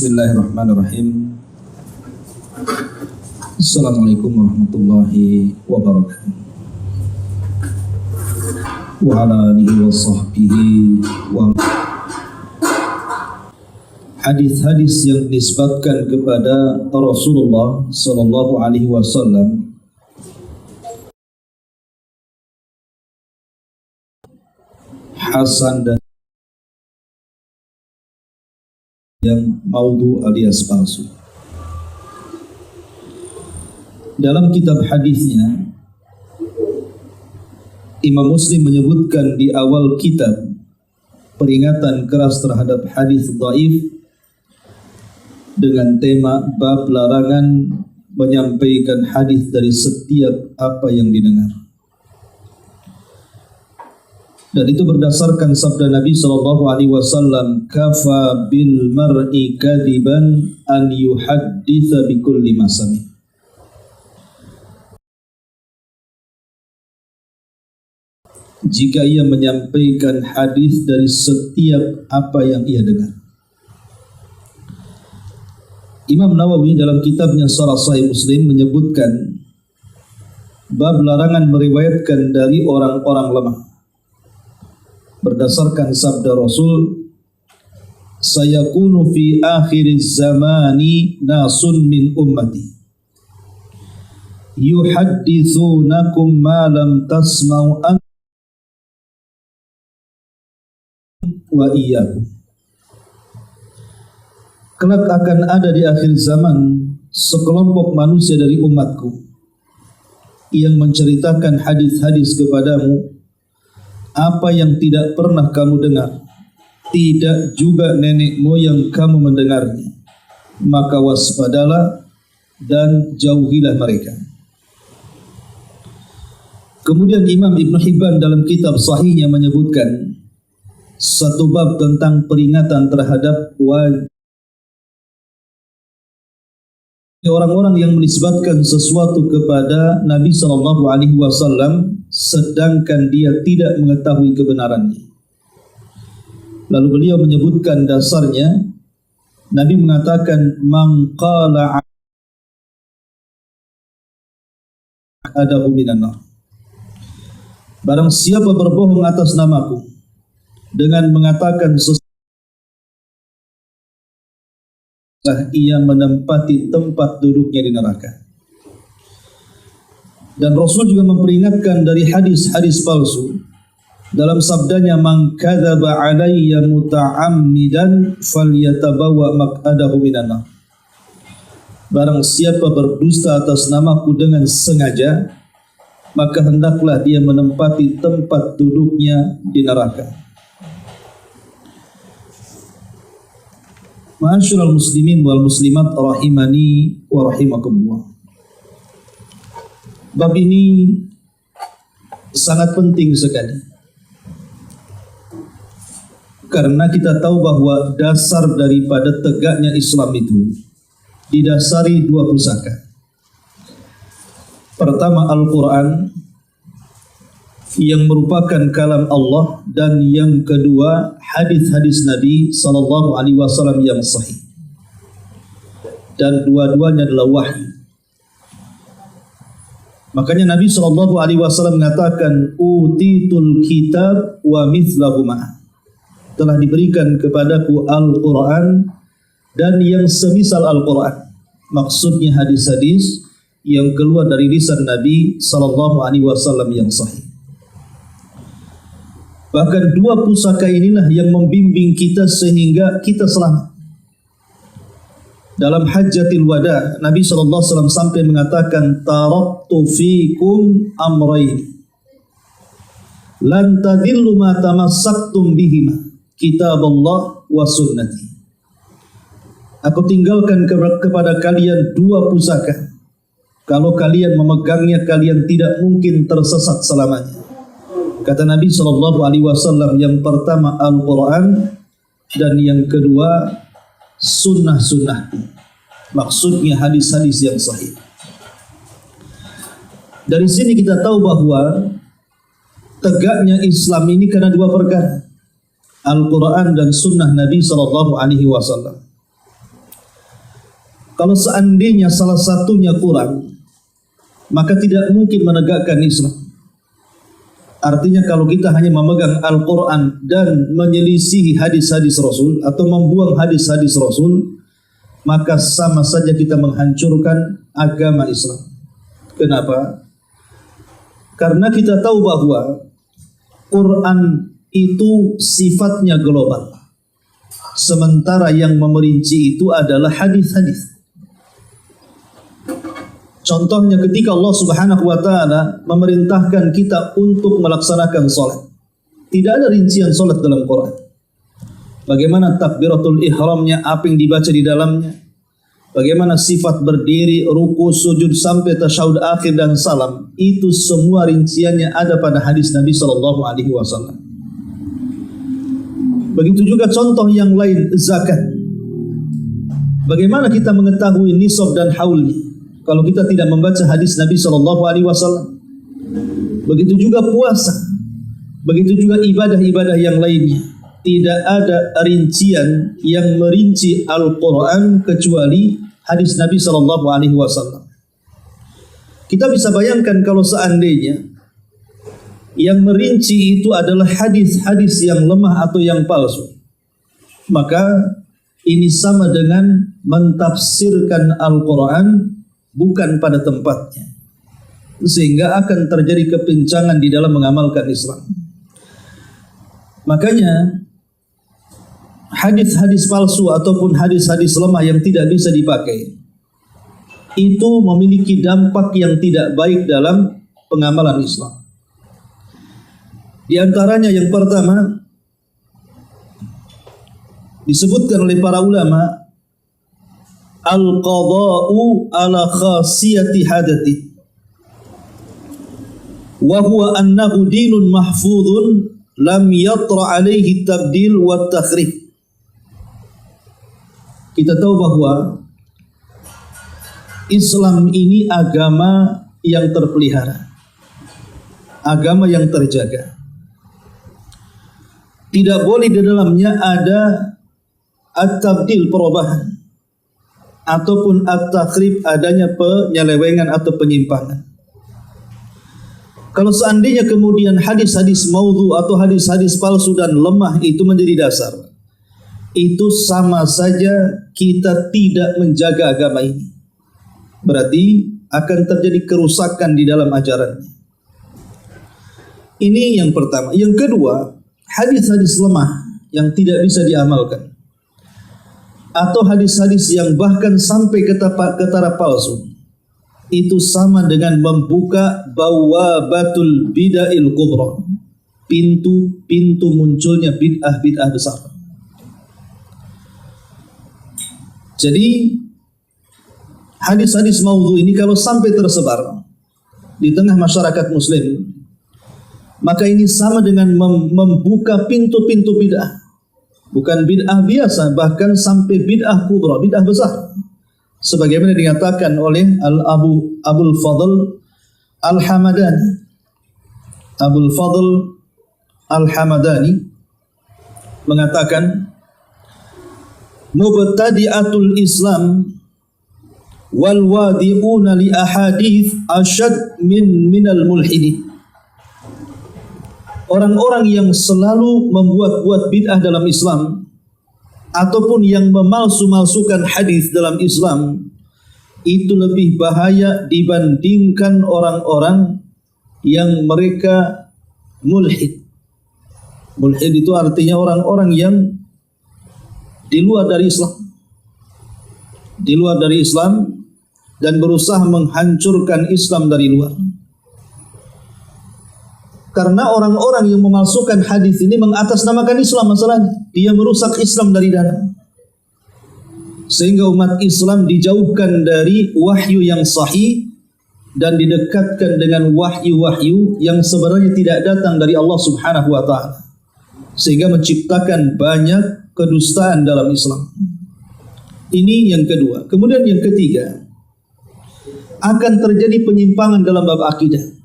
Bismillahirrahmanirrahim. Assalamualaikum warahmatullahi wabarakatuh. Wa ala alihi wa sahbihi wa hadis-hadis yang dinisbatkan kepada Rasulullah sallallahu alaihi wasallam hasan dan yang maudhu alias palsu. Dalam kitab hadisnya, Imam Muslim menyebutkan di awal kitab peringatan keras terhadap hadis dhaif dengan tema bab larangan menyampaikan hadis dari setiap apa yang didengar. Dan itu berdasarkan sabda Nabi SAW, kafa bil mar'i kadiban an yuhadditha bikulli ma sami. Jika ia menyampaikan hadis dari setiap apa yang ia dengar. Imam Nawawi dalam kitabnya Syarah Sahih Muslim menyebutkan bab larangan meriwayatkan dari orang-orang lemah. Berdasarkan sabda Rasul, sayakunu fi akhiriz zamani nasun min ummati yuhaddithunakum ma lam tasma'u an wa iyyakum. Kelak akan ada di akhir zaman sekelompok manusia dari umatku yang menceritakan hadis-hadis kepadamu apa yang tidak pernah kamu dengar, tidak juga nenek moyang kamu mendengarnya, maka waspadalah dan jauhilah mereka. Kemudian Imam Ibn Hibban dalam kitab sahihnya menyebutkan satu bab tentang peringatan terhadap orang-orang yang menisbatkan sesuatu kepada Nabi SAW sedangkan dia tidak mengetahui kebenarannya. Lalu beliau menyebutkan dasarnya, Nabi mengatakan man qala adahu minan nar. Barang siapa berbohong atas namaku dengan mengatakan ia menempati tempat duduknya di neraka. Dan Rasul juga memperingatkan dari hadis-hadis palsu dalam sabdanya, man kadzaba alayya muta'ammidan falyatabawa maq'adahu minan nar. Barang siapa berdusta atas namaku dengan sengaja, maka hendaklah dia menempati tempat duduknya di neraka. Ma'asyiral muslimin wal muslimat rahimani wa rahimakumullah. Bab ini sangat penting sekali. Karena kita tahu bahwa dasar daripada tegaknya Islam itu didasari dua pusaka. Pertama Al-Quran yang merupakan kalam Allah, dan yang kedua hadis-hadis Nabi SAW yang sahih. Dan dua-duanya adalah wahyu. Makanya Nabi SAW mengatakan, utitul kitab wa mithlahu ma'ah. Telah diberikan kepadaku Al-Quran dan yang semisal Al-Quran. Maksudnya hadis-hadis yang keluar dari lisan Nabi SAW yang sahih. Bahkan dua pusaka inilah yang membimbing kita sehingga kita selamat. Dalam Hajjatil Wada, Nabi SAW sampai mengatakan, taraktu fikum amrayn lan tadillu ma tamassaktum bihima, kitaballah wa sunnati. Aku tinggalkan kepada kalian dua pusaka. Kalau kalian memegangnya, kalian tidak mungkin tersesat selamanya. Kata Nabi SAW, yang pertama Al-Quran dan yang kedua sunnah-sunnah. Maksudnya hadis-hadis yang sahih. Dari sini kita tahu bahwa tegaknya Islam ini karena dua perkara, Al-Quran dan sunnah Nabi SAW. Kalau seandainya salah satunya kurang, maka tidak mungkin menegakkan Islam. Artinya kalau kita hanya memegang Al-Quran dan menyelisihi hadis-hadis Rasul atau membuang hadis-hadis Rasul, maka sama saja kita menghancurkan agama Islam. Kenapa? Karena kita tahu bahwa Quran itu sifatnya global, sementara yang memerinci itu adalah hadis-hadis. Contohnya ketika Allah Subhanahu wa taala memerintahkan kita untuk melaksanakan salat. Tidak ada rincian salat dalam Quran. Bagaimana takbiratul ihramnya, apa yang dibaca di dalamnya, bagaimana sifat berdiri, ruku, sujud sampai tasyahud akhir dan salam, itu semua rinciannya ada pada hadis Nabi sallallahu alaihi wasallam. Begitu juga contoh yang lain, zakat. Bagaimana kita mengetahui nisab dan haulnya kalau kita tidak membaca hadis Nabi sallallahu alaihi wasallam? Begitu juga puasa, begitu juga ibadah-ibadah yang lainnya. Tidak ada rincian yang merinci Al-Quran kecuali hadis Nabi sallallahu alaihi wasallam. Kita bisa bayangkan kalau seandainya yang merinci itu adalah hadis-hadis yang lemah atau yang palsu, maka ini sama dengan mentafsirkan Al-Quran bukan pada tempatnya, sehingga akan terjadi kepincangan di dalam mengamalkan Islam. Makanya hadis-hadis palsu ataupun hadis-hadis lemah yang tidak bisa dipakai itu memiliki dampak yang tidak baik dalam pengamalan Islam. Di antaranya yang pertama disebutkan oleh para ulama, al-qada'u ala khasiyati hadati, wa huwa annahu dinun mahfudun lam yatra alaihi tabdil wa takhrif. Kita tahu bahwa Islam ini agama yang terpelihara, agama yang terjaga. Tidak boleh di dalamnya ada at-tabdil, perubahan, ataupun at-takhrib, adanya penyelewengan atau penyimpangan. Kalau seandainya kemudian hadis-hadis maudhu atau hadis-hadis palsu dan lemah itu menjadi dasar, itu sama saja kita tidak menjaga agama ini. Berarti akan terjadi kerusakan di dalam ajarannya. Ini yang pertama. Yang kedua, hadis-hadis lemah yang tidak bisa diamalkan, atau hadis-hadis yang bahkan sampai ke taraf palsu, itu sama dengan membuka bawabatul bid'ahil kubra, pintu-pintu munculnya bid'ah-bid'ah besar. Jadi hadis-hadis maudhu ini kalau sampai tersebar di tengah masyarakat muslim, maka ini sama dengan membuka pintu-pintu bid'ah. Bukan bid'ah biasa, bahkan sampai bid'ah kubra, bid'ah besar. Sebagaimana dikatakan oleh Abul Fadl Al-Hamadani. Abul Fadl Al-Hamadani mengatakan, mubtadi'atul Islam wal wadi'una li ahadith asyad minal mulhidin. Orang-orang yang selalu membuat-buat bid'ah dalam Islam ataupun yang memalsu-malsukan hadis dalam Islam itu lebih bahaya dibandingkan orang-orang yang mereka mulhid. Mulhid itu artinya orang-orang yang di luar dari Islam. Di luar dari Islam dan berusaha menghancurkan Islam dari luar. Karena orang-orang yang memalsukan hadis ini mengatasnamakan Islam masalahnya. Dia merusak Islam dari dalam. Sehingga umat Islam dijauhkan dari wahyu yang sahih dan didekatkan dengan wahyu-wahyu yang sebenarnya tidak datang dari Allah Subhanahu wa taala. Sehingga menciptakan banyak kedustaan dalam Islam. Ini yang kedua. Kemudian yang ketiga, akan terjadi penyimpangan dalam bab akidah.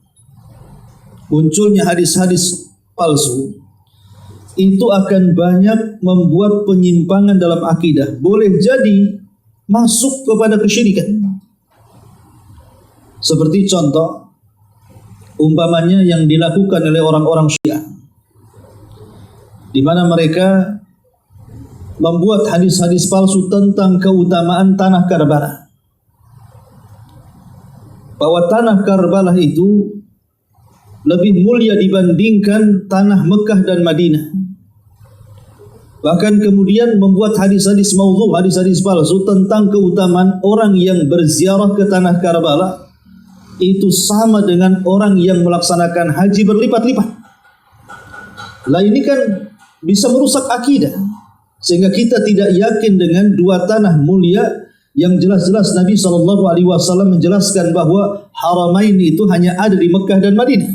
Munculnya hadis-hadis palsu itu akan banyak membuat penyimpangan dalam akidah. Boleh jadi masuk kepada kesyirikan. Seperti contoh umpamanya yang dilakukan oleh orang-orang Syiah, di mana mereka membuat hadis-hadis palsu tentang keutamaan tanah Karbala, bahwa tanah Karbala itu lebih mulia dibandingkan tanah Mekah dan Madinah. Bahkan kemudian membuat hadis-hadis maudhu, hadis-hadis palsu tentang keutamaan orang yang berziarah ke tanah Karbala itu sama dengan orang yang melaksanakan haji berlipat-lipat. Lah ini kan bisa merusak akidah, sehingga kita tidak yakin dengan dua tanah mulia yang jelas-jelas Nabi SAW menjelaskan bahwa Haramain itu hanya ada di Mekah dan Madinah.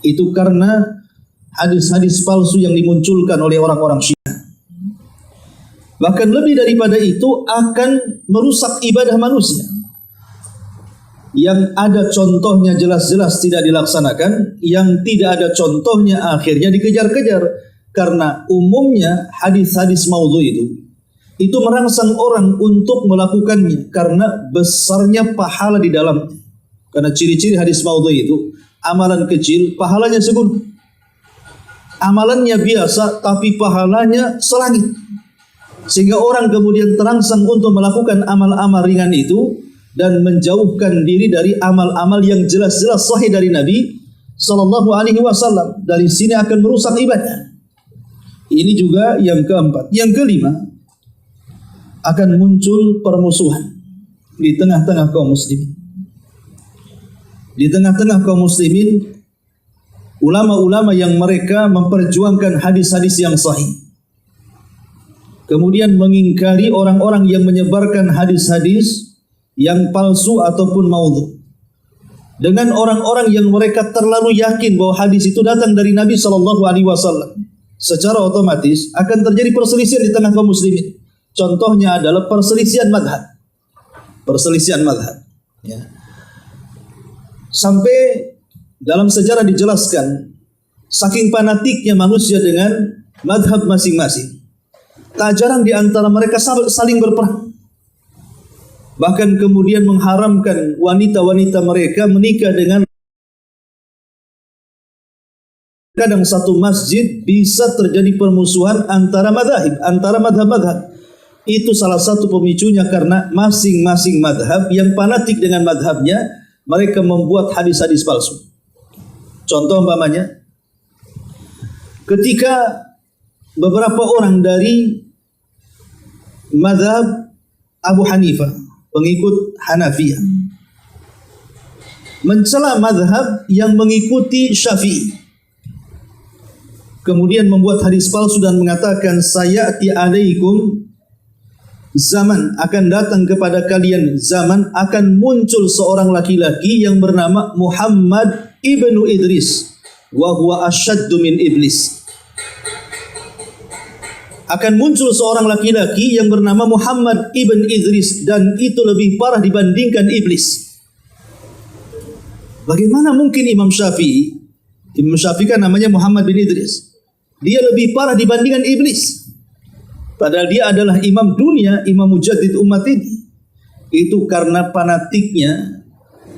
Itu karena hadis-hadis palsu yang dimunculkan oleh orang-orang Syiah. Bahkan lebih daripada itu akan merusak ibadah manusia. Yang ada contohnya jelas-jelas tidak dilaksanakan, yang tidak ada contohnya akhirnya dikejar-kejar. Karena umumnya hadis-hadis maudhu itu merangsang orang untuk melakukannya karena besarnya pahala di dalamnya. Karena ciri-ciri hadis maudhu itu, amalan kecil pahalanya segunung. Amalannya biasa tapi pahalanya selangit. Sehingga orang kemudian terangsang untuk melakukan amal-amal ringan itu dan menjauhkan diri dari amal-amal yang jelas-jelas sahih dari Nabi sallallahu alaihi wasallam. Dari sini akan merusak ibadah. Ini juga yang keempat. Yang kelima, akan muncul permusuhan di tengah-tengah kaum muslimin. Di tengah-tengah kaum muslimin, ulama-ulama yang mereka memperjuangkan hadis-hadis yang sahih, kemudian mengingkari orang-orang yang menyebarkan hadis-hadis yang palsu ataupun maudhu. Dengan orang-orang yang mereka terlalu yakin bahwa hadis itu datang dari Nabi SAW, secara otomatis akan terjadi perselisihan di tengah kaum muslimin. Contohnya adalah perselisihan madhab. Perselisihan madhab. Ya. Sampai dalam sejarah dijelaskan, saking fanatiknya manusia dengan madhab masing-masing, tak jarang di antara mereka saling berperang. Bahkan kemudian mengharamkan wanita-wanita mereka menikah dengan. Kadang satu masjid bisa terjadi permusuhan antara madhab, antara madhab-madhab. Itu salah satu pemicunya karena masing-masing madhab yang fanatik dengan madhabnya, mereka membuat hadis-hadis palsu. Contoh umpamanya, ketika beberapa orang dari madhab Abu Hanifah, pengikut Hanafiyah, mencela madhab yang mengikuti Syafi'i, kemudian membuat hadis palsu dan mengatakan, sayati alaikum zaman, akan datang kepada kalian zaman, akan muncul seorang laki-laki yang bernama Muhammad ibnu Idris, wa huwa asyaddu min iblis. Akan muncul seorang laki-laki yang bernama Muhammad ibn Idris, dan itu lebih parah dibandingkan iblis. Bagaimana mungkin Imam Syafi'i, Imam Syafi'i kan namanya Muhammad bin Idris, dia lebih parah dibandingkan iblis? Padahal dia adalah imam dunia, imam mujaddid umat ini. Itu karena fanatiknya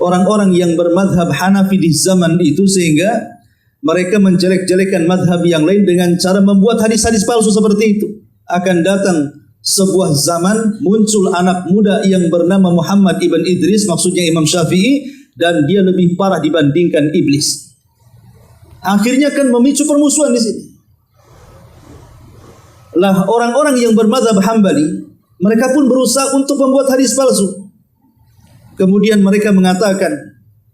orang-orang yang bermadhab Hanafi di zaman itu, sehingga mereka menjelek-jelekan madhab yang lain dengan cara membuat hadis-hadis palsu seperti itu. Akan datang sebuah zaman, muncul anak muda yang bernama Muhammad ibn Idris, maksudnya Imam Syafi'i, dan dia lebih parah dibandingkan iblis. Akhirnya kan memicu permusuhan di sini. Lah orang-orang yang bermadhab Hambali, mereka pun berusaha untuk membuat hadis palsu. Kemudian mereka mengatakan,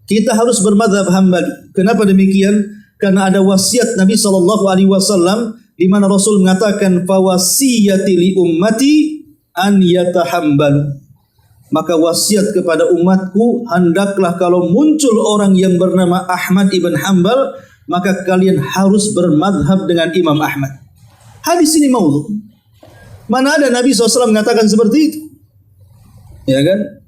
kita harus bermadhab Hambali. Kenapa demikian? Karena ada wasiat Nabi SAW, di mana Rasul mengatakan, fawasiyati li ummati an yatahambalu. Maka wasiat kepada umatku, hendaklah kalau muncul orang yang bernama Ahmad ibn Hanbal, maka kalian harus bermadhab dengan Imam Ahmad. Hadis ini maudhu. Mana ada Nabi SAW mengatakan seperti itu? Ya kan?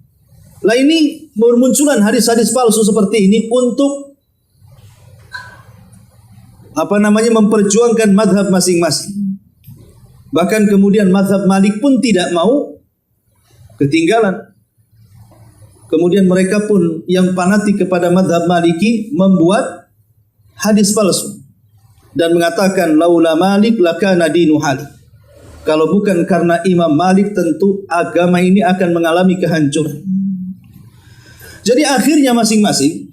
Lah ini bermunculan hadis-hadis palsu seperti ini untuk memperjuangkan madhab masing-masing. Bahkan kemudian madhab Malik pun tidak mau ketinggalan. Kemudian mereka pun yang fanatik kepada mazhab Maliki membuat hadis palsu dan mengatakan laula Malik lakana dinu halik. Kalau bukan karena Imam Malik tentu agama ini akan mengalami kehancuran. Jadi akhirnya masing-masing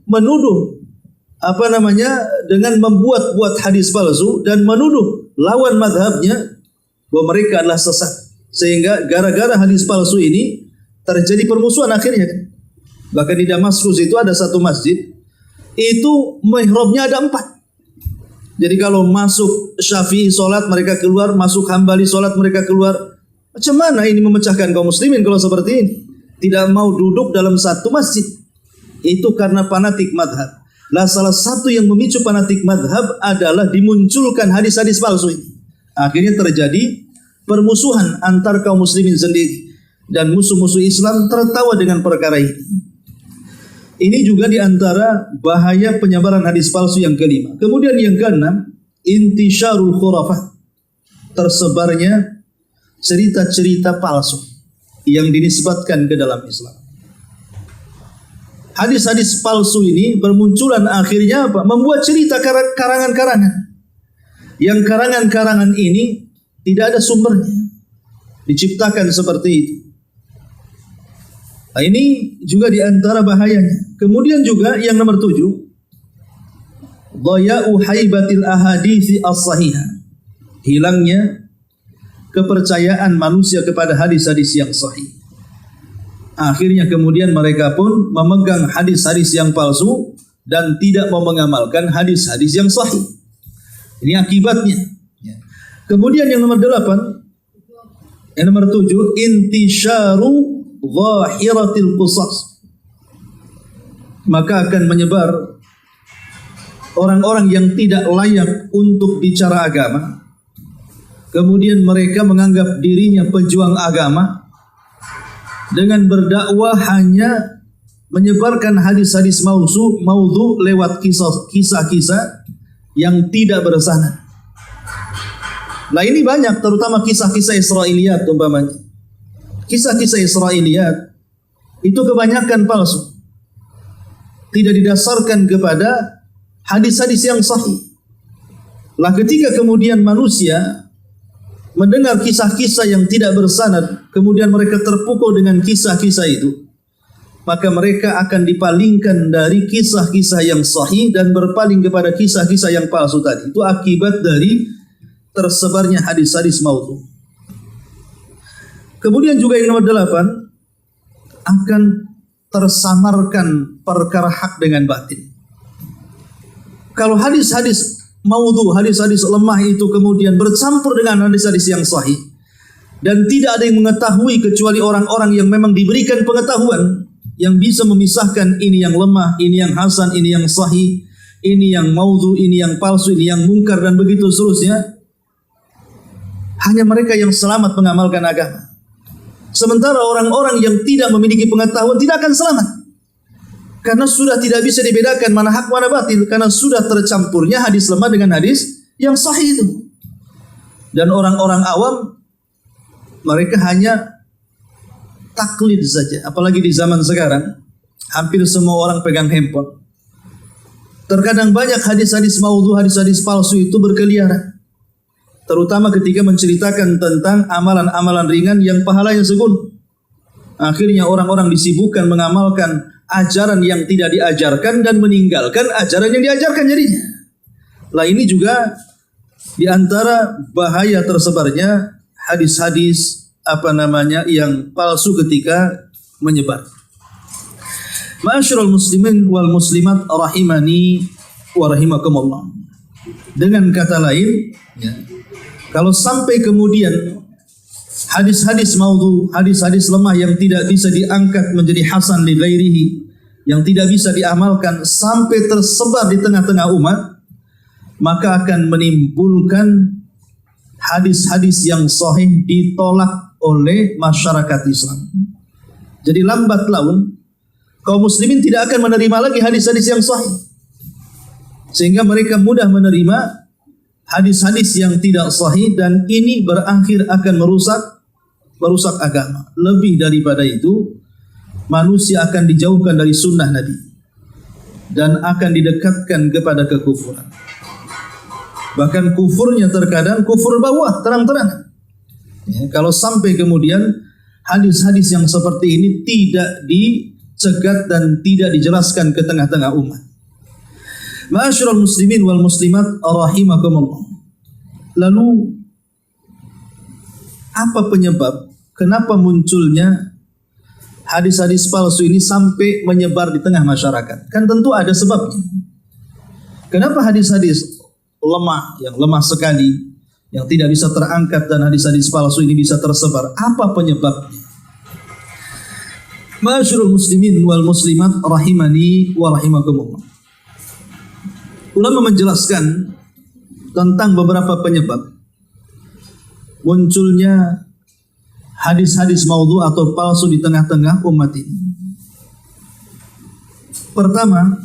menuduh dengan membuat hadis palsu dan menuduh lawan mazhabnya bahwa mereka adalah sesat. Sehingga gara-gara hadis palsu ini terjadi permusuhan akhirnya kan. Bahkan di Damaskus itu ada satu masjid, itu mihrabnya ada 4. Jadi kalau masuk Syafi'i sholat mereka keluar, masuk Hambali sholat mereka keluar. Macam mana ini memecahkan kaum muslimin kalau seperti ini? Tidak mau duduk dalam satu masjid. Itu karena fanatik madhab. Lah salah satu yang memicu fanatik madhab adalah dimunculkan hadis-hadis palsu ini. Akhirnya terjadi permusuhan antar kaum muslimin sendiri. Dan musuh-musuh Islam tertawa dengan perkara ini. Ini juga diantara bahaya penyebaran hadis palsu yang kelima. Kemudian yang keenam, intisyarul khurafat. Tersebarnya cerita-cerita palsu yang dinisbatkan ke dalam Islam. Hadis-hadis palsu ini bermunculan akhirnya membuat cerita karangan-karangan. Yang karangan-karangan ini tidak ada sumbernya. Diciptakan seperti itu. Nah, ini juga diantara bahayanya. Kemudian juga yang nomor 7, dhaya'u haibatil ahadithi as-sahihah. Hilangnya kepercayaan manusia kepada hadis-hadis yang sahih. Akhirnya kemudian mereka pun memegang hadis-hadis yang palsu dan tidak mau mengamalkan hadis-hadis yang sahih. Ini akibatnya. Kemudian yang nomor 8, yang nomor 7, intisyaru zahiratil qusas. Maka akan menyebar orang-orang yang tidak layak untuk bicara agama. Kemudian mereka menganggap dirinya pejuang agama dengan berdakwah hanya menyebarkan hadis-hadis maudhu lewat kisah-kisah yang tidak bersanad. Nah ini banyak, terutama kisah-kisah Israiliyat umpamanya. Kisah-kisah Israiliyat itu kebanyakan palsu. Tidak didasarkan kepada hadis-hadis yang sahih. Lah ketika kemudian manusia mendengar kisah-kisah yang tidak bersanad, kemudian mereka terpukul dengan kisah-kisah itu, maka mereka akan dipalingkan dari kisah-kisah yang sahih dan berpaling kepada kisah-kisah yang palsu tadi. Itu akibat dari tersebarnya hadis-hadis maudhu. Kemudian juga yang nomor 8, akan tersamarkan perkara hak dengan batin. Kalau hadis-hadis maudhu, hadis-hadis lemah itu kemudian bercampur dengan hadis-hadis yang sahih, dan tidak ada yang mengetahui kecuali orang-orang yang memang diberikan pengetahuan yang bisa memisahkan ini yang lemah, ini yang hasan, ini yang sahih, ini yang maudhu, ini yang palsu, ini yang mungkar, dan begitu seterusnya. Hanya mereka yang selamat mengamalkan agama. Sementara orang-orang yang tidak memiliki pengetahuan tidak akan selamat. Karena sudah tidak bisa dibedakan mana hak mana batil. Karena sudah tercampurnya hadis lemah dengan hadis yang sahih itu. Dan orang-orang awam, mereka hanya taklid saja. Apalagi di zaman sekarang, hampir semua orang pegang handphone. Terkadang banyak hadis-hadis maudhu, hadis-hadis palsu itu berkeliaran. Terutama ketika menceritakan tentang amalan-amalan ringan yang pahalanya segun. Akhirnya orang-orang disibukkan mengamalkan ajaran yang tidak diajarkan dan meninggalkan ajaran yang diajarkan jadinya. Lah ini juga diantara bahaya tersebarnya hadis-hadis yang palsu ketika menyebar. Ma'asyiral muslimin wal muslimat rahimani wa rahimakumullah. Dengan kata lain, ya, kalau sampai kemudian hadis-hadis maudhu, hadis-hadis lemah yang tidak bisa diangkat menjadi hasan li ghairihi, yang tidak bisa diamalkan sampai tersebar di tengah-tengah umat, maka akan menimbulkan hadis-hadis yang sahih ditolak oleh masyarakat Islam. Jadi lambat laun kaum muslimin tidak akan menerima lagi hadis-hadis yang sahih, sehingga mereka mudah menerima hadis-hadis yang tidak sahih, dan ini berakhir akan merusak merusak agama. Lebih daripada itu, manusia akan dijauhkan dari sunnah Nabi dan akan didekatkan kepada kekufuran. Bahkan kufurnya terkadang kufur bawah, terang-terangan. Ya, kalau sampai kemudian hadis-hadis yang seperti ini tidak dicegat dan tidak dijelaskan ke tengah-tengah umat. Ma'asyiral muslimin wal muslimat rahimakumullah. Lalu apa penyebab kenapa munculnya hadis-hadis palsu ini sampai menyebar di tengah masyarakat? Kan tentu ada sebabnya. Kenapa hadis-hadis lemah, yang lemah sekali, yang tidak bisa terangkat, dan hadis-hadis palsu ini bisa tersebar? Apa penyebabnya? Ma'asyiral muslimin wal muslimat rahimani wa rahimakumullah. Ulama menjelaskan tentang beberapa penyebab munculnya hadis-hadis maudhu atau palsu di tengah-tengah umat ini. Pertama,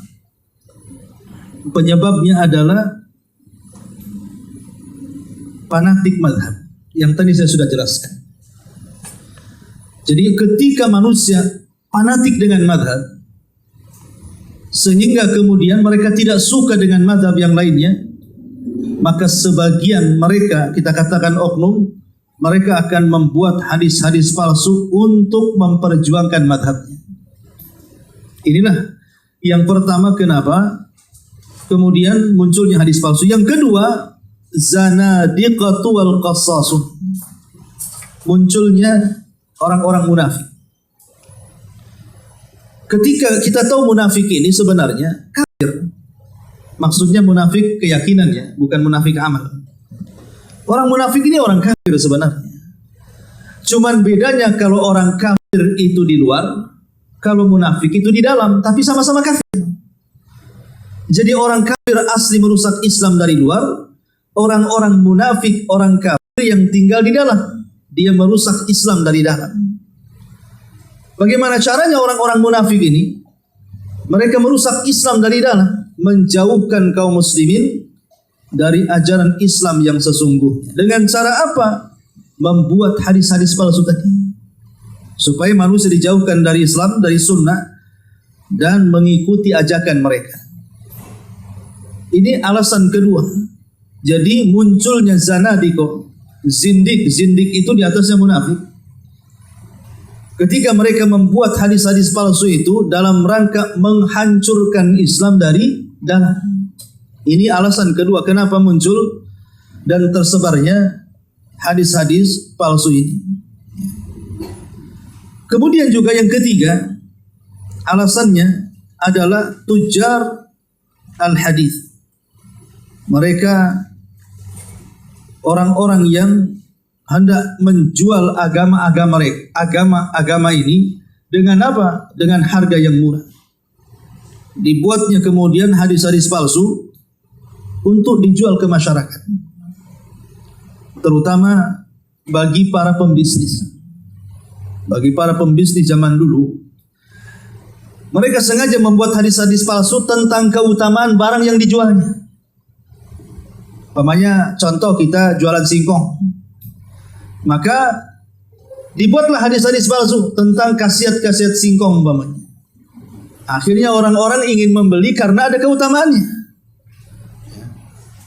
penyebabnya adalah fanatik mazhab yang tadi saya sudah jelaskan. Jadi ketika manusia fanatik dengan mazhab, sehingga kemudian mereka tidak suka dengan mazhab yang lainnya, maka sebagian mereka, kita katakan oknum, mereka akan membuat hadis-hadis palsu untuk memperjuangkan mazhabnya. Inilah yang pertama kenapa kemudian munculnya hadis palsu. Yang kedua, zanadiqatu wal qassasun. Munculnya orang-orang munafik. Ketika kita tahu munafik ini sebenarnya kafir. Maksudnya munafik keyakinannya, bukan munafik amal. Orang munafik ini orang kafir sebenarnya. Cuman bedanya kalau orang kafir itu di luar, kalau munafik itu di dalam, tapi sama-sama kafir. Jadi orang kafir asli merusak Islam dari luar, orang-orang munafik, orang kafir yang tinggal di dalam, dia merusak Islam dari dalam. Bagaimana caranya orang-orang munafik ini? Mereka merusak Islam dari dalam, menjauhkan kaum muslimin dari ajaran Islam yang sesungguhnya. Dengan cara apa? Membuat hadis-hadis palsu tadi, supaya manusia dijauhkan dari Islam, dari sunnah, dan mengikuti ajakan mereka. Ini alasan kedua. Jadi munculnya zanadiqah, zindik itu di atasnya munafik. Ketika mereka membuat hadis-hadis palsu itu dalam rangka menghancurkan Islam dari dalam. Ini alasan kedua kenapa muncul dan tersebarnya hadis-hadis palsu ini. Kemudian juga yang ketiga, alasannya adalah tujar al-hadis. Mereka orang-orang yang hendak menjual agama ini dengan apa? Dengan harga yang murah. Dibuatnya kemudian hadis-hadis palsu untuk dijual ke masyarakat, terutama bagi para pembisnis. Bagi para pembisnis zaman dulu, mereka sengaja membuat hadis-hadis palsu tentang keutamaan barang yang dijualnya. Umpamanya contoh, kita jualan singkong, maka dibuatlah hadis-hadis palsu tentang khasiat-khasiat singkong umpamanya. Akhirnya orang-orang ingin membeli karena ada keutamaannya.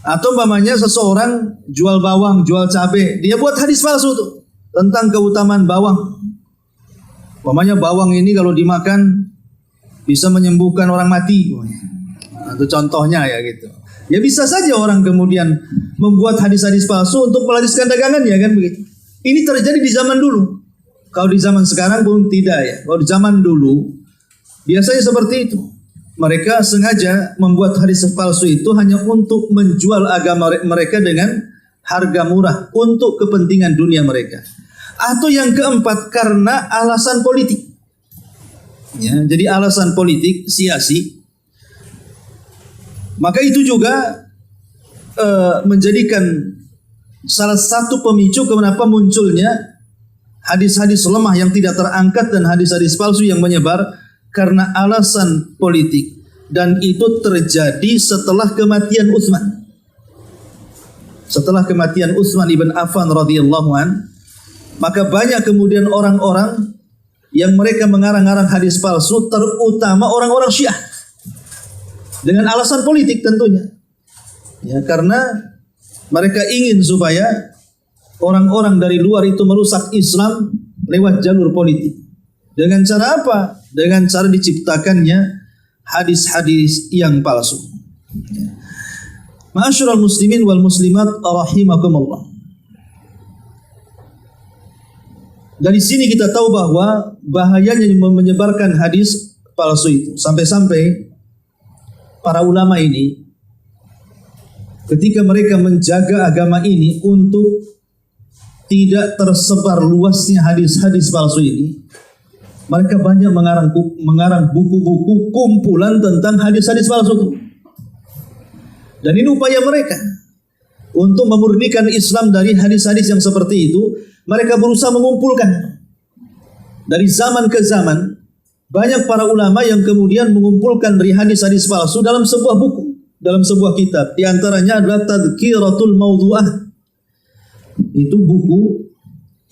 Atau umpamanya seseorang jual bawang, jual cabai, dia buat hadis palsu tuh tentang keutamaan bawang. Umpamanya bawang ini kalau dimakan bisa menyembuhkan orang mati. Itu contohnya ya gitu. Ya bisa saja orang kemudian membuat hadis-hadis palsu untuk melariskan dagangannya kan begitu. Ini terjadi di zaman dulu. Kalau di zaman sekarang pun tidak ya. Kalau di zaman dulu biasanya seperti itu. Mereka sengaja membuat hadis palsu itu hanya untuk menjual agama mereka dengan harga murah untuk kepentingan dunia mereka. Atau yang keempat, karena alasan politik. Ya, jadi alasan politik siasi. Maka itu juga menjadikan salah satu pemicu kenapa munculnya hadis-hadis lemah yang tidak terangkat dan hadis-hadis palsu yang menyebar karena alasan politik. Dan itu terjadi setelah kematian Utsman. Setelah kematian Utsman ibn Affan radhiyallahu an, Maka banyak kemudian orang-orang yang mereka mengarang-arang hadis palsu, terutama orang-orang Syiah, dengan alasan politik tentunya. Ya, karena mereka ingin supaya orang-orang dari luar itu merusak Islam lewat jalur politik. Dengan cara apa? Dengan cara diciptakannya hadis-hadis yang palsu. Ma'asyiral muslimin wal muslimat rahimakumullah. Dari sini kita tahu bahwa bahayanya menyebarkan hadis palsu itu. Sampai-sampai para ulama ini ketika mereka menjaga agama ini untuk tidak tersebar luasnya hadis-hadis palsu ini, mereka banyak mengarang buku-buku kumpulan tentang hadis-hadis palsu itu. Dan ini upaya mereka untuk memurnikan Islam dari hadis-hadis yang seperti itu. Mereka berusaha mengumpulkan dari zaman ke zaman. Banyak para ulama yang kemudian mengumpulkan dari hadis-hadis palsu dalam sebuah buku, dalam sebuah kitab. Di antaranya adalah Tadhkiratul Mawdu'ah. Itu buku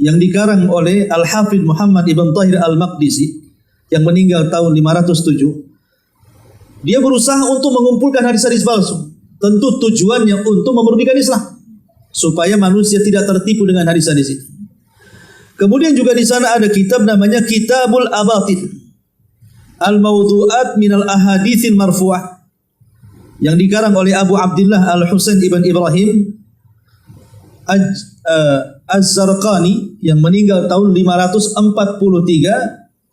yang dikarang oleh Al-Hafidh Muhammad Ibn Tahir Al-Maqdisi yang meninggal tahun 507. Dia berusaha untuk mengumpulkan hadis-hadis palsu. Tentu tujuannya untuk memurnikan Islam supaya manusia tidak tertipu dengan hadis-hadis itu. Kemudian juga di sana ada kitab namanya Kitabul Abatil Al-Mawdu'at minal Ahaditsil Marfu'ah yang dikarang oleh Abu Abdullah Al-Husain ibn Ibrahim Az-Zarqani yang meninggal tahun 543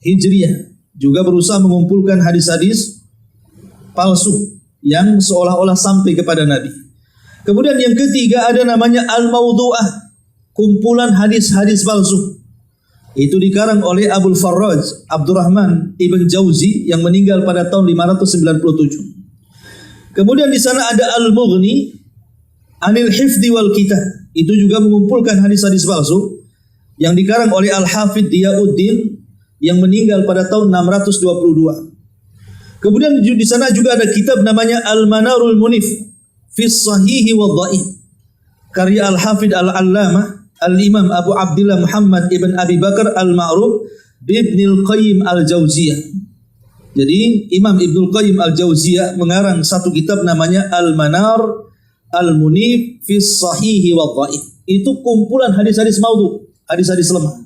Hijriah. Juga berusaha mengumpulkan hadis-hadis palsu yang seolah-olah sampai kepada Nabi. Kemudian yang ketiga ada namanya Al-Mawdu'ah, kumpulan hadis-hadis palsu. Itu dikarang oleh Abul Farraj Abdurrahman Ibn Jauzi yang meninggal pada tahun 597. Kemudian di sana ada Al-Mughni Anil Hifdzi wal Kitab. Itu juga mengumpulkan hadis-hadis palsu yang dikarang oleh Al-Hafidh Diyauddin yang meninggal pada tahun 622. Kemudian di sana juga ada kitab namanya Al-Manarul Munif fi Shahihi wal Dhaif, karya Al-Hafidh Al-Allamah Al-Imam Abu Abdullah Muhammad Ibn Abi Bakar Al-Ma'ruf Ibnul Qayyim Al-Jauziyah. Jadi Imam Ibnul Qayyim Al-Jauziyah mengarang satu kitab namanya Al-Manar Al-Munif fi Shahihi wal Dhaif. Itu kumpulan hadis-hadis maudhu, hadis-hadis lemah.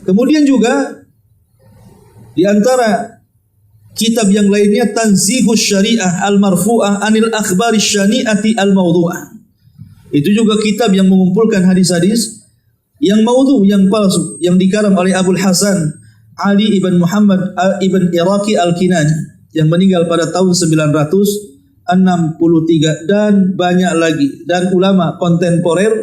Kemudian juga di antara kitab yang lainnya Tanzihus Syariah Al-Marfu'ah Anil Akhbaris Syani'ati Al-Mawdu'ah. Itu juga kitab yang mengumpulkan hadis-hadis yang maudhu, yang palsu, yang dikarang oleh Abul Hasan Ali ibn Muhammad ibn Iraqi Al-Kinani yang meninggal pada tahun 963 dan banyak lagi. Dan ulama kontemporer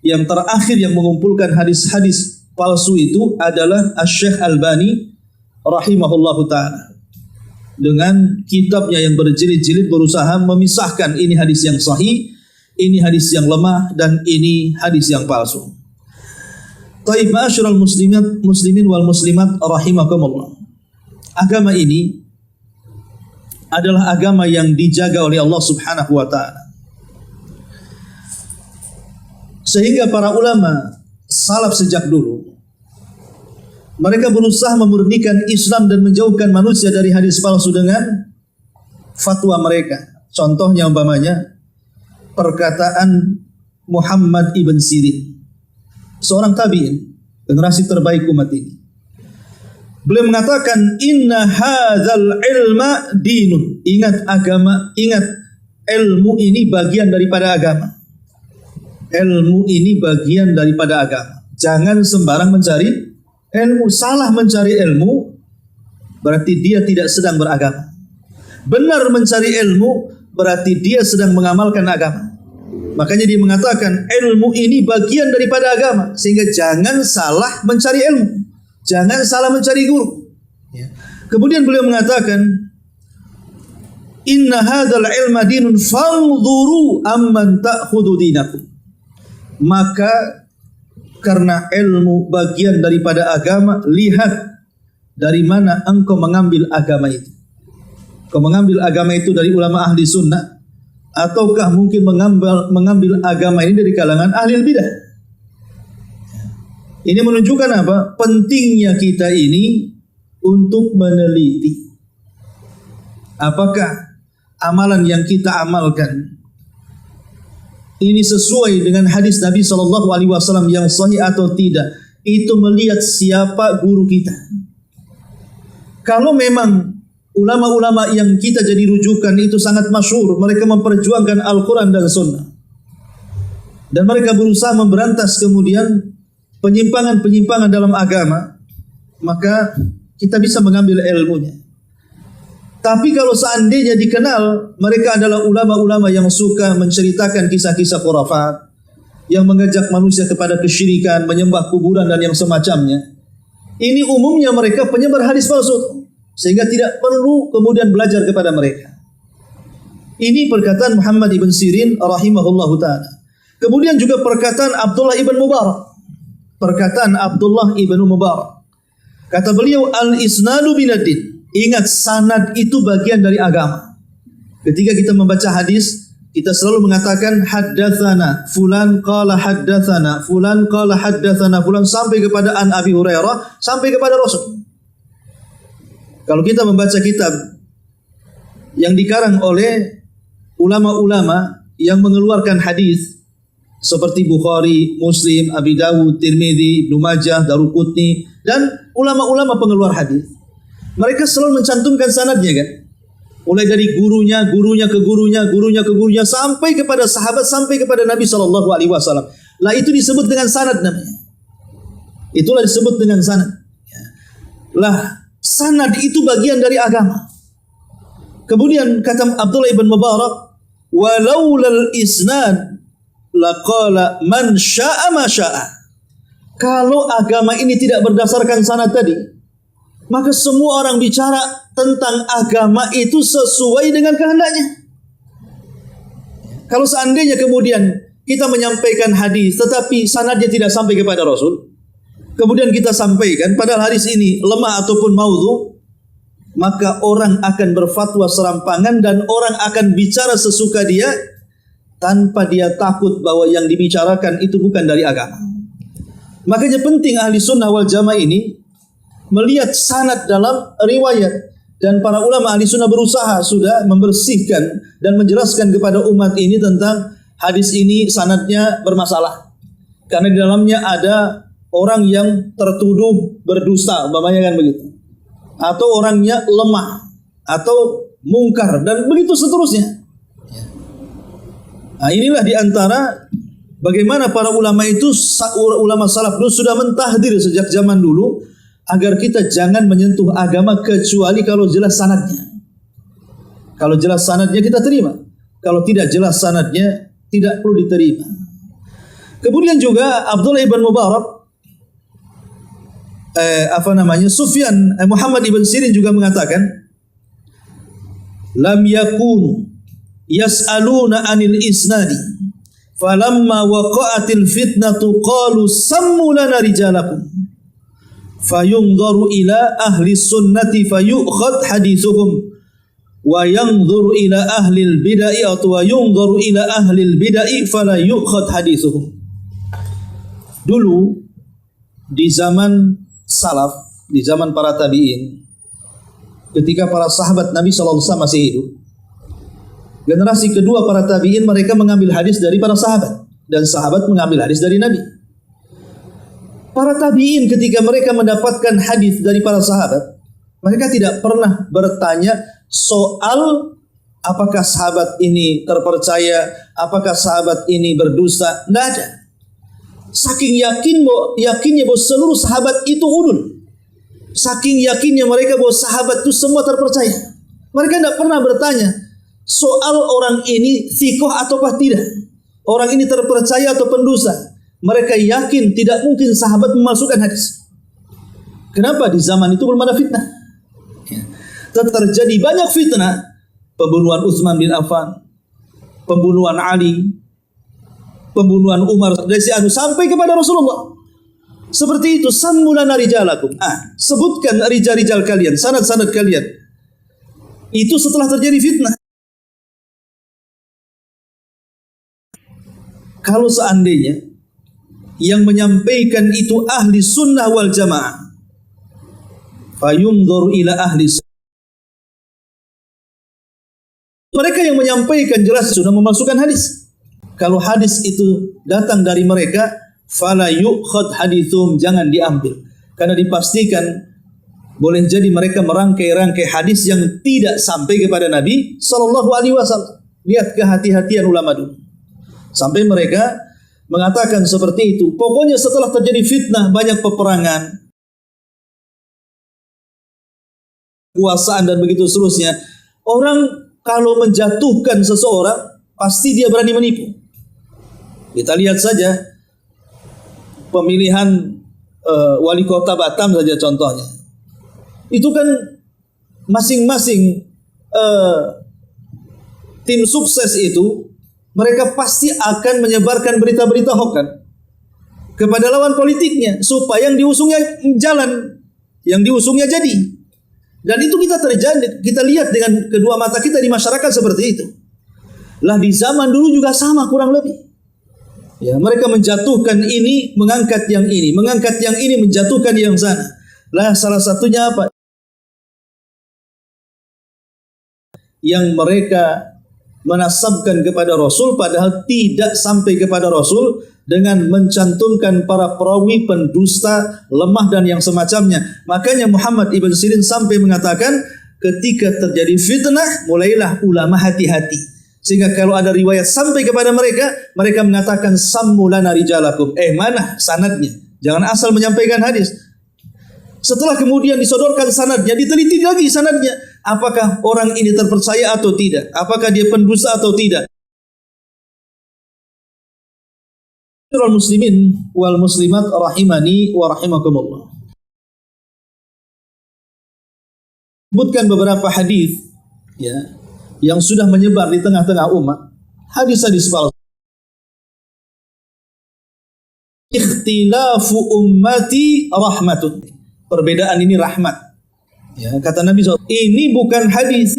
yang terakhir yang mengumpulkan hadis-hadis palsu itu adalah Asy-Syaikh Albani rahimahullahu ta'ala. Dengan kitabnya yang berjilid-jilid berusaha memisahkan ini hadis yang sahih, ini hadis yang lemah, dan ini hadis yang palsu. Taib ma'asyiral muslimin wal muslimat rahimakumullah. Agama ini adalah agama yang dijaga oleh Allah Subhanahu wa taala. Sehingga para ulama salaf sejak dulu mereka berusaha memurnikan Islam dan menjauhkan manusia dari hadis palsu dengan fatwa mereka. Contohnya umpamanya perkataan Muhammad ibn Sirin, seorang tabi'in, generasi terbaik umat ini. Beliau mengatakan inna hadzal ilma dinun. Ingat agama, ingat ilmu ini bagian daripada agama. Ilmu ini bagian daripada agama. Jangan sembarang mencari ilmu. Salah mencari ilmu berarti dia tidak sedang beragama. Benar mencari ilmu berarti dia sedang mengamalkan agama. Makanya dia mengatakan ilmu ini bagian daripada agama, sehingga jangan salah mencari ilmu, jangan salah mencari guru. Kemudian beliau mengatakan inna hadzal ilma dinun fanzuru amman ta'khudhu dinakum. Maka karena ilmu bagian daripada agama, lihat dari mana engkau mengambil agama itu. Kau mengambil agama itu dari ulama ahli sunnah, ataukah mungkin mengambil agama ini dari kalangan ahli bidah? Ini menunjukkan apa? Pentingnya kita ini untuk meneliti apakah amalan yang kita amalkan ini sesuai dengan hadis Nabi Shallallahu Alaihi Wasallam yang sahih atau tidak. Itu melihat siapa guru kita. Kalau memang ulama-ulama yang kita jadi rujukan itu sangat masyhur, mereka memperjuangkan Al-Quran dan Sunnah, dan mereka berusaha memberantas kemudian penyimpangan-penyimpangan dalam agama, maka kita bisa mengambil ilmunya. Tapi kalau seandainya dikenal mereka adalah ulama-ulama yang suka menceritakan kisah-kisah khurafat, yang mengajak manusia kepada kesyirikan, menyembah kuburan dan yang semacamnya, ini umumnya mereka penyebar hadis palsu, sehingga tidak perlu kemudian belajar kepada mereka. Ini perkataan Muhammad ibn Sirin rahimahullahu ta'ala. Kemudian juga perkataan Abdullah ibn Mubarak. Perkataan Abdullah ibn Mubarak. Kata beliau, al-isnadu binaddin. Ingat, sanad itu bagian dari agama. Ketika kita membaca hadis, kita selalu mengatakan haddatsana fulan qala haddatsana fulan qala haddatsana fulan sampai kepada an Abi Hurairah, sampai kepada Rasul. Kalau kita membaca kitab yang dikarang oleh ulama-ulama yang mengeluarkan hadis seperti Bukhari, Muslim, Abi Dawud, Tirmidzi, Ibnu Majah, Daruqutni, dan ulama-ulama pengeluar hadis, mereka selalu mencantumkan sanadnya kan? Mulai dari gurunya, gurunya ke gurunya, gurunya ke gurunya, sampai kepada sahabat, sampai kepada Nabi Shallallahu Alaihi Wasallam. Lah itu disebut dengan sanad namanya. Itulah disebut dengan sanad. Lah sanad itu bagian dari agama. Kemudian kata Abdullah ibn Mubarak, walaulal isnad laqala man sya'a ma sya'a. Kalau agama ini tidak berdasarkan sanad tadi, maka semua orang bicara tentang agama itu sesuai dengan kehendaknya. Kalau seandainya kemudian kita menyampaikan hadis tetapi sanadnya tidak sampai kepada Rasul, kemudian kita sampaikan padahal hadis ini lemah ataupun maudhu, maka orang akan berfatwa serampangan dan orang akan bicara sesuka dia tanpa dia takut bahwa yang dibicarakan itu bukan dari agama. Makanya penting ahli sunnah wal jamaah ini melihat sanad dalam riwayat, dan para ulama ahli sunnah berusaha sudah membersihkan dan menjelaskan kepada umat ini tentang hadis ini sanadnya bermasalah karena di dalamnya ada orang yang tertuduh berdusta, umpamanya kan begitu, atau orangnya lemah atau mungkar dan begitu seterusnya. Nah, inilah diantara bagaimana para ulama itu, ulama salaf dulu sudah mentahdir sejak zaman dulu agar kita jangan menyentuh agama kecuali kalau jelas sanadnya. Kalau jelas sanadnya kita terima, kalau tidak jelas sanadnya tidak perlu diterima. Kemudian juga Abdullah ibn Mubarak, Muhammad ibn Sirin juga mengatakan, lam yakunu yas'aluna anil isnadi falamma waqa'atil fitnatu qalu sammu lana rijalakum fayunzaru ila ahli sunnati fayukhad hadithuhum wa yanzuru ila ahli bid'ah atau wa yunzaru ila ahli bid'ah fala yukhad hadithuhum. Dulu di zaman salaf, di zaman para tabi'in, ketika para sahabat Nabi SAW masih hidup, generasi kedua para tabi'in mereka mengambil hadis dari para sahabat, dan sahabat mengambil hadis dari Nabi. Para tabi'in ketika mereka mendapatkan hadis dari para sahabat, mereka tidak pernah bertanya soal apakah sahabat ini terpercaya, apakah sahabat ini berdusta, tidak ada. Saking yakinnya bahwa seluruh sahabat itu udul, saking yakinnya mereka bahwa sahabat itu semua terpercaya, mereka tidak pernah bertanya soal orang ini thiqah ataukah tidak, orang ini terpercaya atau pendusta. Mereka yakin tidak mungkin sahabat memalsukan hadis. Kenapa? Di zaman itu belum ada fitnah. Terjadi banyak fitnah, pembunuhan Utsman bin Affan, pembunuhan Ali, pembunuhan Umar sampai kepada Rasulullah. Seperti itu, sammulana rijalakum. Sebutkan rijal-rijal kalian, sanad-sanad kalian. Itu setelah terjadi fitnah. Kalau seandainya yang menyampaikan itu ahli sunnah wal jamaah. Fayunzur ila ahli sunnah. Mereka yang menyampaikan jelas sudah memasukkan hadis. Kalau hadis itu datang dari mereka, fala yu'khad hadithum, jangan diambil. Karena dipastikan boleh jadi mereka merangkai-rangkai hadis yang tidak sampai kepada Nabi sallallahu alaihi wasallam. Lihat kehati-hatian ulama dulu. Sampai mereka mengatakan seperti itu. Pokoknya setelah terjadi fitnah, banyak peperangan, kuasaan dan begitu seterusnya, orang kalau menjatuhkan seseorang pasti dia berani menipu. Kita lihat saja pemilihan wali kota Batam saja contohnya. Itu kan masing-masing tim sukses itu mereka pasti akan menyebarkan berita-berita hoax kan kepada lawan politiknya supaya yang diusungnya jalan, yang diusungnya jadi. Dan itu kita lihat dengan kedua mata kita di masyarakat seperti itu. Lah di zaman dulu juga sama kurang lebih. Ya, mereka menjatuhkan ini, mengangkat yang ini, mengangkat yang ini, menjatuhkan yang sana. Lah salah satunya apa? Yang mereka menasabkan kepada Rasul padahal tidak sampai kepada Rasul dengan mencantumkan para perawi pendusta, lemah dan yang semacamnya. Makanya Muhammad ibn Sirin sampai mengatakan ketika terjadi fitnah mulailah ulama hati-hati. Sehingga kalau ada riwayat sampai kepada mereka, mereka mengatakan sammu lana rijalakum. Mana sanadnya? Jangan asal menyampaikan hadis. Setelah kemudian disodorkan sanadnya, diteliti lagi sanadnya. Apakah orang ini terpercaya atau tidak? Apakah dia pendusta atau tidak? Muslimin wal muslimat rahimani wa rahimakumullah. Sebutkan beberapa hadis ya yang sudah menyebar di tengah-tengah umat, hadis-hadis palsu. Ikhtilafu ummati rahmatun. Perbedaan ini rahmat. Ya, kata Nabi SAW, ini bukan hadis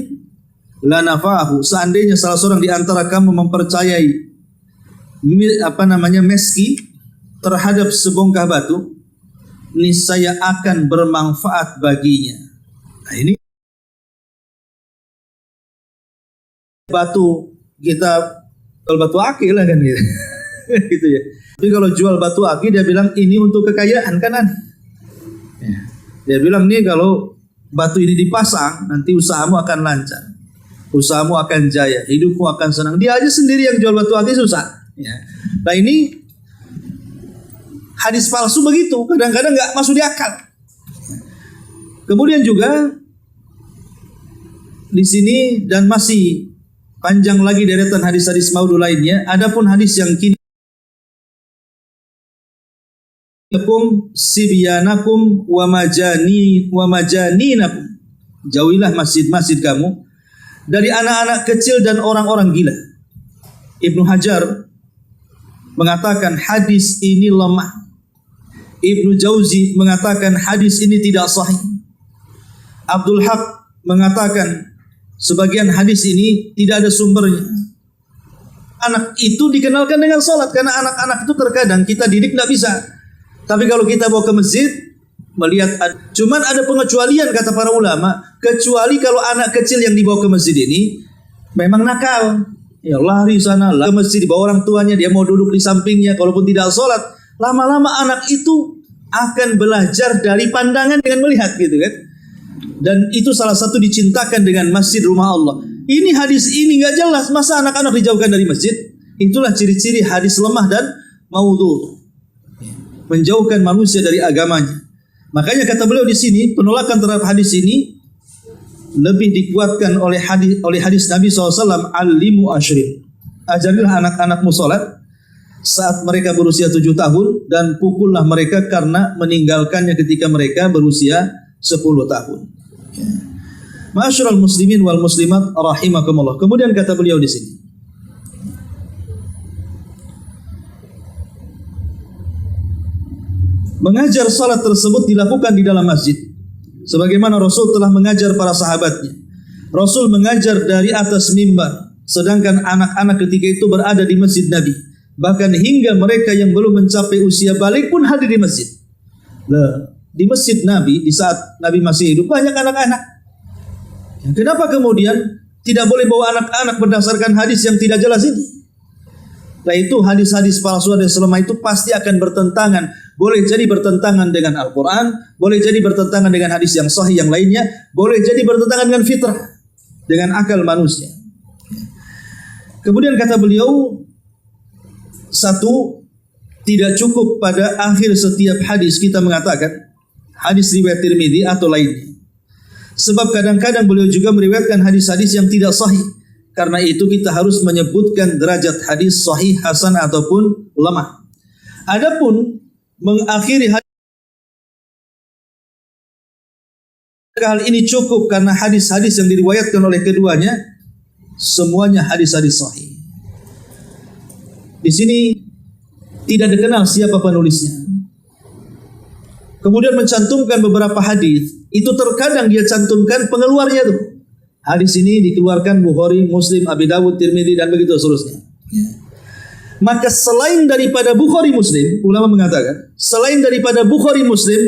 la nafahu. Seandainya salah seorang di antara kamu mempercayai meski terhadap sebongkah batu, niscaya akan bermanfaat baginya. Nah, ini batu kita jual batu akik lah kan gitu. Gitu ya. Tapi kalau jual batu akik dia bilang ini untuk kekayaan kanan. Ya. Dia bilang nih kalau batu ini dipasang nanti usahamu akan lancar. Usahamu akan jaya, hidupmu akan senang. Dia aja sendiri yang jual batu akik susah. Ya. Nah ini hadis palsu begitu, kadang-kadang nggak masuk di akal. Kemudian juga di sini dan masih panjang lagi deretan hadis-hadis maudhu lainnya. Adapun hadis yang kini sibyanakum wa majaninakum, jauhilah masjid-masjid kamu dari anak-anak kecil dan orang-orang gila. Ibnu Hajar mengatakan hadis ini lemah. Ibnu Jauzi mengatakan hadis ini tidak sahih. Abdul Haq mengatakan sebagian hadis ini tidak ada sumbernya. Anak itu dikenalkan dengan sholat karena anak-anak itu terkadang kita didik tidak bisa. Tapi kalau kita bawa ke masjid, melihat cuman ada pengecualian kata para ulama, kecuali kalau anak kecil yang dibawa ke masjid ini memang nakal. Ya lari sana, ke masjid di bawah orang tuanya, dia mau duduk di sampingnya, kalaupun tidak sholat, lama-lama anak itu akan belajar dari pandangan dengan melihat gitu kan. Dan itu salah satu dicintakan dengan masjid rumah Allah. Ini hadis ini nggak jelas, masa anak-anak dijauhkan dari masjid? Itulah ciri-ciri hadis lemah dan maudhu, menjauhkan manusia dari agamanya. Makanya kata beliau di sini penolakan terhadap hadis ini lebih dikuatkan oleh hadis Nabi SAW, alimu ashrin, ajarilah anak-anakmu sholat saat mereka berusia 7 tahun dan pukullah mereka karena meninggalkannya ketika mereka berusia 10 tahun. Ma'asyiral muslimin wal muslimat rahimakumullah. Kemudian kata beliau di sini, mengajar salat tersebut dilakukan di dalam masjid sebagaimana Rasul telah mengajar para sahabatnya. Rasul mengajar dari atas mimbar, sedangkan anak-anak ketika itu berada di masjid Nabi. Bahkan hingga mereka yang belum mencapai usia balik pun hadir di masjid. Di masjid Nabi di saat Nabi masih hidup banyak anak-anak. Kenapa kemudian tidak boleh bawa anak-anak berdasarkan hadis yang tidak jelas ini? Nah itu hadis-hadis palsu hadis lemah itu pasti akan bertentangan. Boleh jadi bertentangan dengan Al-Quran, boleh jadi bertentangan dengan hadis yang sahih yang lainnya, boleh jadi bertentangan dengan fitrah, dengan akal manusia. Kemudian kata beliau, satu, tidak cukup pada akhir setiap hadis kita mengatakan hadis riwayat Tirmidzi atau lainnya. Sebab kadang-kadang beliau juga meriwayatkan hadis-hadis yang tidak sahih. Karena itu kita harus menyebutkan derajat hadis sahih, hasan ataupun lemah. Adapun mengakhiri hadis, hal ini cukup karena hadis-hadis yang diriwayatkan oleh keduanya semuanya hadis-hadis sahih. Di sini tidak dikenal siapa penulisnya. Kemudian mencantumkan beberapa hadis, itu terkadang dia cantumkan pengeluarnya tuh. Hadis ini dikeluarkan Bukhari, Muslim, Abi Dawud, Tirmidzi dan begitu seterusnya. Maka selain daripada Bukhari Muslim, ulama mengatakan, selain daripada Bukhari Muslim,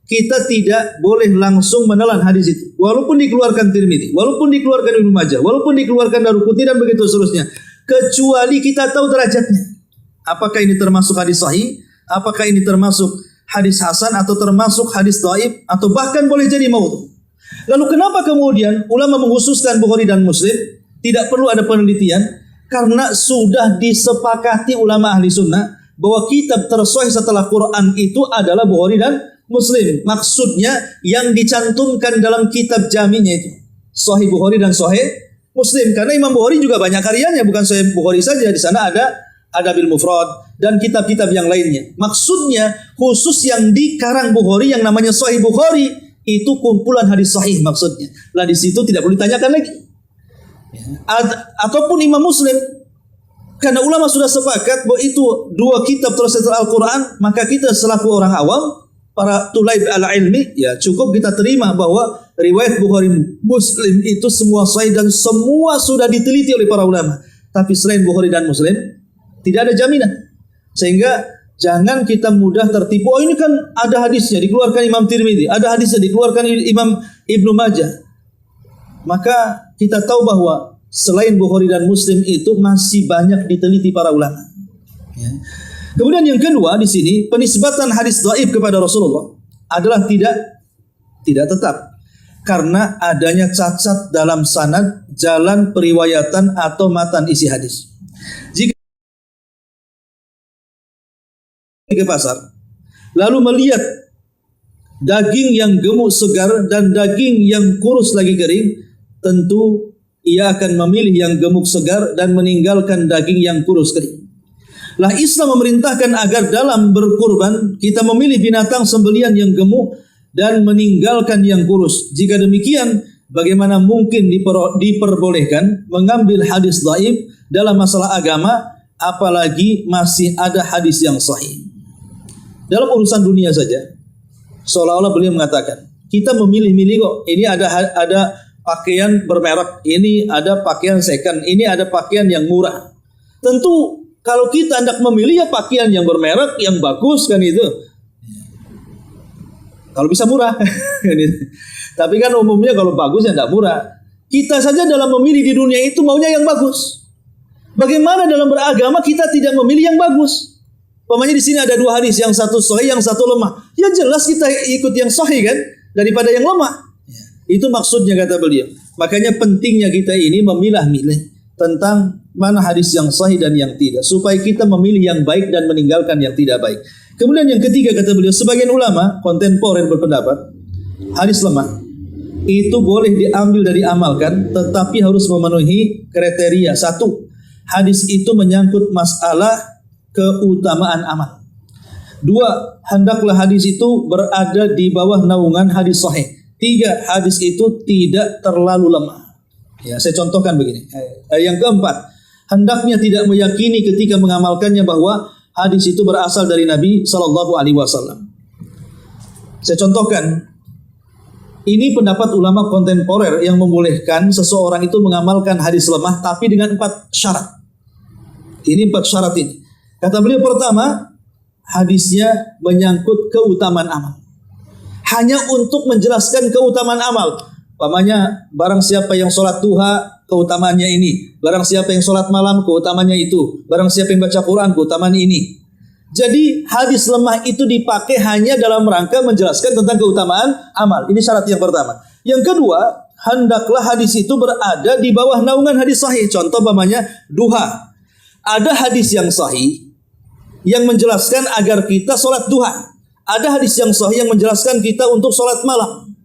kita tidak boleh langsung menelan hadis itu. Walaupun dikeluarkan Tirmidzi, walaupun dikeluarkan Ibnu Majah, walaupun dikeluarkan Daruqutni dan begitu seterusnya. Kecuali kita tahu derajatnya. Apakah ini termasuk hadis sahih? Apakah ini termasuk hadis hasan atau termasuk hadis dhaif atau bahkan boleh jadi maudhu? Lalu kenapa kemudian ulama mengkhususkan Bukhari dan Muslim? Tidak perlu ada penelitian karena sudah disepakati ulama ahli sunnah bahwa kitab tersahih setelah Quran itu adalah Bukhari dan Muslim. Maksudnya yang dicantumkan dalam kitab jaminya itu Sahih Bukhari dan Sahih Muslim. Karena Imam Bukhari juga banyak karyanya, bukan Sahih Bukhari saja. Di sana ada Adabil Mufrad dan kitab-kitab yang lainnya. Maksudnya khusus yang dikarang Bukhari yang namanya Sahih Bukhari itu kumpulan hadis sahih maksudnya. Lah di situ tidak perlu ditanyakan lagi. Ataupun Imam Muslim, karena ulama sudah sepakat bahwa itu dua kitab terus setelah Al-Quran, maka kita selaku orang awam, para tulaib al-ilmi, ya cukup kita terima bahwa riwayat Bukhari Muslim itu semua sahih dan semua sudah diteliti oleh para ulama. Tapi selain Bukhari dan Muslim, tidak ada jaminan. Sehingga jangan kita mudah tertipu. Oh ini kan ada hadisnya dikeluarkan Imam Tirmidzi, ada hadisnya dikeluarkan Imam Ibnu Majah. Maka kita tahu bahwa selain Bukhari dan Muslim itu masih banyak diteliti para ulama. Ya. Kemudian yang kedua di sini penisbatan hadis dhaif kepada Rasulullah adalah tidak tetap karena adanya cacat dalam sanad, jalan periwayatan atau matan isi hadis. Jika ke pasar lalu melihat daging yang gemuk segar dan daging yang kurus lagi kering, tentu ia akan memilih yang gemuk segar dan meninggalkan daging yang kurus kering. Lah Islam memerintahkan agar dalam berkurban kita memilih binatang sembelihan yang gemuk dan meninggalkan yang kurus. Jika demikian, bagaimana mungkin diperbolehkan mengambil hadis dhaif dalam masalah agama, apalagi masih ada hadis yang sahih. Dalam urusan dunia saja, seolah-olah beliau mengatakan, kita memilih-milih kok. Ini ada pakaian bermerek, ini ada pakaian second, ini ada pakaian yang murah. Tentu kalau kita hendak memilih ya pakaian yang bermerek, yang bagus kan itu. Kalau bisa murah. Tapi kan umumnya kalau bagus ya tidak murah. Kita saja dalam memilih di dunia itu maunya yang bagus. Bagaimana dalam beragama kita tidak memilih yang bagus? Pokoknya di sini ada dua hadis, yang satu sahih, yang satu lemah. Ya jelas kita ikut yang sahih kan daripada yang lemah. Itu maksudnya kata beliau. Makanya pentingnya kita ini memilah-milih tentang mana hadis yang sahih dan yang tidak, supaya kita memilih yang baik dan meninggalkan yang tidak baik. Kemudian yang ketiga kata beliau, sebagian ulama kontemporer berpendapat hadis lemah itu boleh diambil dan diamalkan, tetapi harus memenuhi kriteria. Satu, hadis itu menyangkut masalah keutamaan amal. Dua, hendaklah hadis itu berada di bawah naungan hadis sahih. Tiga, hadis itu tidak terlalu lemah. Ya, saya contohkan begini. Yang keempat, hendaknya tidak meyakini ketika mengamalkannya bahwa hadis itu berasal dari Nabi Shallallahu Alaihi Wasallam. Saya contohkan, ini pendapat ulama kontemporer yang membolehkan seseorang itu mengamalkan hadis lemah, tapi dengan 4 syarat. Ini 4 syarat ini. Kata beliau pertama, hadisnya menyangkut keutamaan amal. Hanya untuk menjelaskan keutamaan amal. Umpamanya, barang siapa yang sholat duha, keutamaannya ini. Barang siapa yang sholat malam, keutamaannya itu. Barang siapa yang baca Quran, keutamaan ini. Jadi hadis lemah itu dipakai hanya dalam rangka menjelaskan tentang keutamaan amal. Ini syarat yang pertama. Yang kedua, hendaklah hadis itu berada di bawah naungan hadis sahih. Contoh umpamanya duha. Ada hadis yang sahih yang menjelaskan agar kita sholat duha. Ada hadis yang sahih yang menjelaskan kita untuk sholat malam.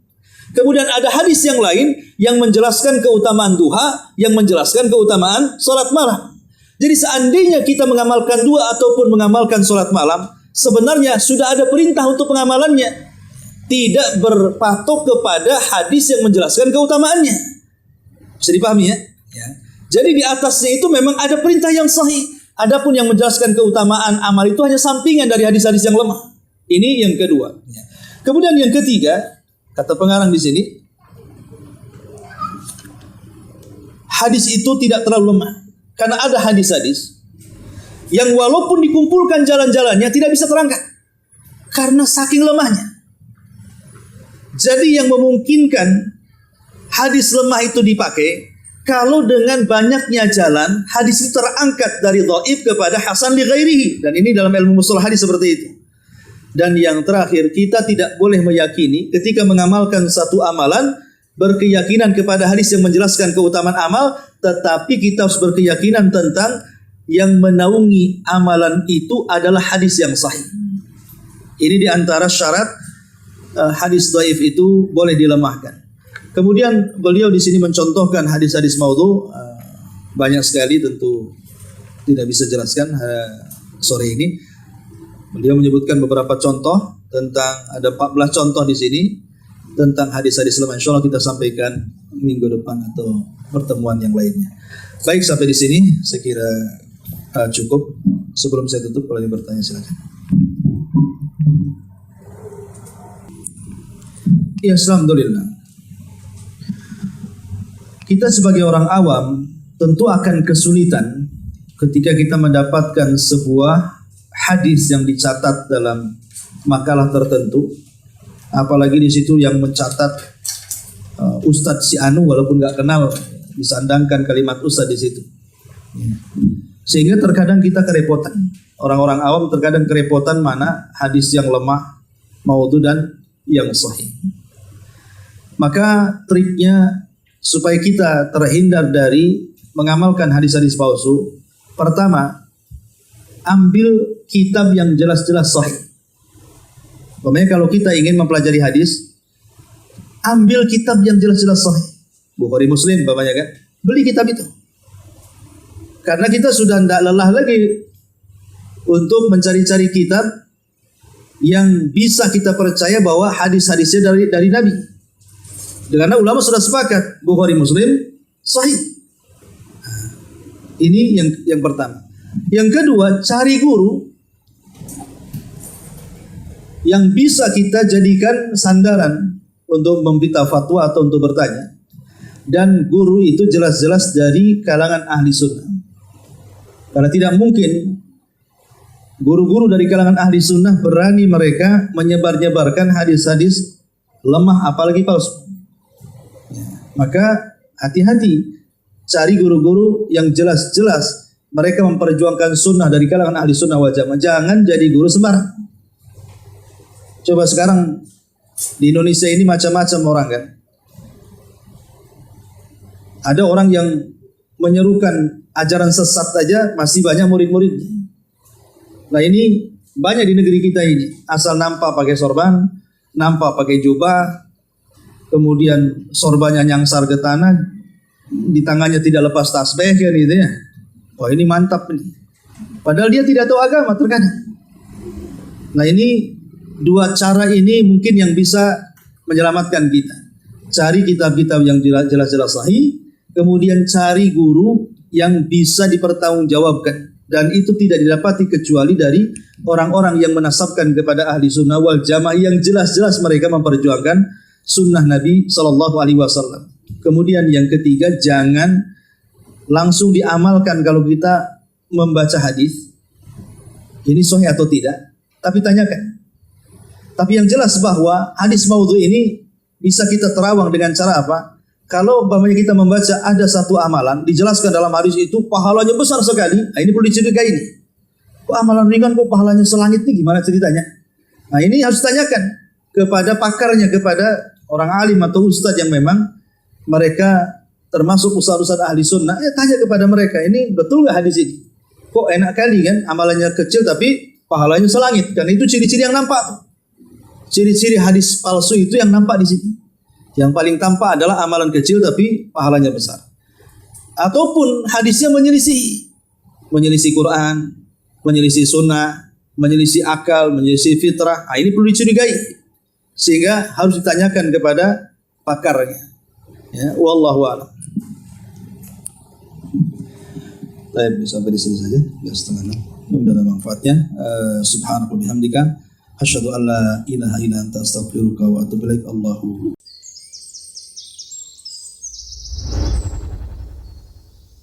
Kemudian ada hadis yang lain yang menjelaskan keutamaan duha, yang menjelaskan keutamaan sholat malam. Jadi seandainya kita mengamalkan dua ataupun mengamalkan sholat malam, sebenarnya sudah ada perintah untuk pengamalannya. Tidak berpatok kepada hadis yang menjelaskan keutamaannya. Bisa dipahami ya? Jadi di atasnya itu memang ada perintah yang sahih. Adapun yang menjelaskan keutamaan amal itu hanya sampingan dari hadis-hadis yang lemah. Ini yang kedua. Kemudian yang ketiga, kata pengarang di sini, hadis itu tidak terlalu lemah. Karena ada hadis-hadis yang walaupun dikumpulkan jalan-jalannya tidak bisa terangkat. Karena saking lemahnya. Jadi yang memungkinkan hadis lemah itu dipakai, kalau dengan banyaknya jalan, hadis itu terangkat dari dhaif kepada hasan li ghairihi. Dan ini dalam ilmu mustalah hadis seperti itu. Dan yang terakhir, kita tidak boleh meyakini ketika mengamalkan satu amalan, berkeyakinan kepada hadis yang menjelaskan keutamaan amal, tetapi kita harus berkeyakinan tentang yang menaungi amalan itu adalah hadis yang sahih. Ini diantara syarat hadis dhaif itu boleh dilemahkan. Kemudian beliau di sini mencontohkan hadis-hadis maudhu, banyak sekali, tentu tidak bisa jelaskan sore ini. Beliau menyebutkan beberapa contoh tentang, ada 14 contoh di sini tentang hadis-hadis lemah. Insya Allah kita sampaikan minggu depan atau pertemuan yang lainnya. Baik, sampai di sini saya kira cukup. Sebelum saya tutup, kalau ingin bertanya silakan. Ya, alhamdulillah. Kita sebagai orang awam tentu akan kesulitan ketika kita mendapatkan sebuah hadis yang dicatat dalam makalah tertentu, apalagi di situ yang mencatat Ustadz si Anu, walaupun nggak kenal, disandangkan kalimat Ustadz di situ. Sehingga terkadang kita kerepotan. Orang-orang awam terkadang kerepotan mana hadis yang lemah, maudhu dan yang sahih. Maka triknya supaya kita terhindar dari mengamalkan hadis-hadis palsu, pertama, ambil kitab yang jelas-jelas sahih. Pokoknya kalau kita ingin mempelajari hadis, ambil kitab yang jelas-jelas sahih. Bukhari Muslim, bapaknya kan, beli kitab itu. Karena kita sudah tidak lelah lagi untuk mencari-cari kitab yang bisa kita percaya bahwa hadis-hadisnya dari Nabi. Karena ulama sudah sepakat, Bukhari Muslim sahih. Ini yang pertama. Yang kedua, cari guru yang bisa kita jadikan sandaran untuk meminta fatwa atau untuk bertanya. Dan guru itu jelas-jelas dari kalangan ahli sunnah. Karena tidak mungkin guru-guru dari kalangan ahli sunnah berani mereka menyebar-nyebarkan hadis-hadis lemah apalagi palsu. Maka hati-hati, cari guru-guru yang jelas-jelas mereka memperjuangkan sunnah dari kalangan ahli sunnah wal jamaah. Jangan jadi guru sembarang. Coba sekarang di Indonesia ini macam-macam orang kan. Ada orang yang menyerukan ajaran sesat aja masih banyak murid-muridnya. Nah ini banyak di negeri kita ini. Asal nampak pakai sorban, nampak pakai jubah, kemudian sorbannya nyangsar ke tanah, di tangannya tidak lepas tasbih kan gitu ya. Wah ini mantap nih. Padahal dia tidak tahu agama terkadang. Nah ini dua cara ini mungkin yang bisa menyelamatkan kita. Cari kitab-kitab yang jelas-jelas sahih, kemudian cari guru yang bisa dipertanggungjawabkan. Dan itu tidak didapati kecuali dari orang-orang yang menasabkan kepada ahli sunnah wal jamaah yang jelas-jelas mereka memperjuangkan sunnah Nabi SAW. Kemudian yang ketiga, jangan langsung diamalkan kalau kita membaca hadis. ini sahih atau tidak, tapi tanyakan. Tapi yang jelas bahwa hadis maudhu ini bisa kita terawang dengan cara apa? Kalau umpamanya kita membaca ada satu amalan dijelaskan dalam hadis itu pahalanya besar sekali, nah ini perlu dicurigai ini. Kok amalan ringan kok pahalanya selangit nih, gimana ceritanya? Nah ini harus tanyakan kepada pakarnya, kepada orang alim atau ustadz yang memang mereka termasuk ustadz-ustadz ahli sunnah. Tanya kepada mereka, ini betul nggak hadis ini? Kok enak kali kan, amalannya kecil tapi pahalanya selangit. Karena itu ciri-ciri yang nampak tuh. Ciri-ciri hadis palsu itu yang nampak di sini. Yang paling tampak adalah amalan kecil tapi pahalanya besar. Ataupun hadisnya menyelisih Quran, menyelisih sunnah, menyelisih akal, menyelisih fitrah. Nah, ini perlu dicurigai. Sehingga harus ditanyakan kepada pakarnya. Ya, wallahu a'lam. Baik, sampai di sini saja. Ya, setengah 6. Mudah ada manfaatnya. Subhanallah bihamdika. Asyhadu an la ilaha illa anta astaghfiruka wa atubu ilaik. Allahu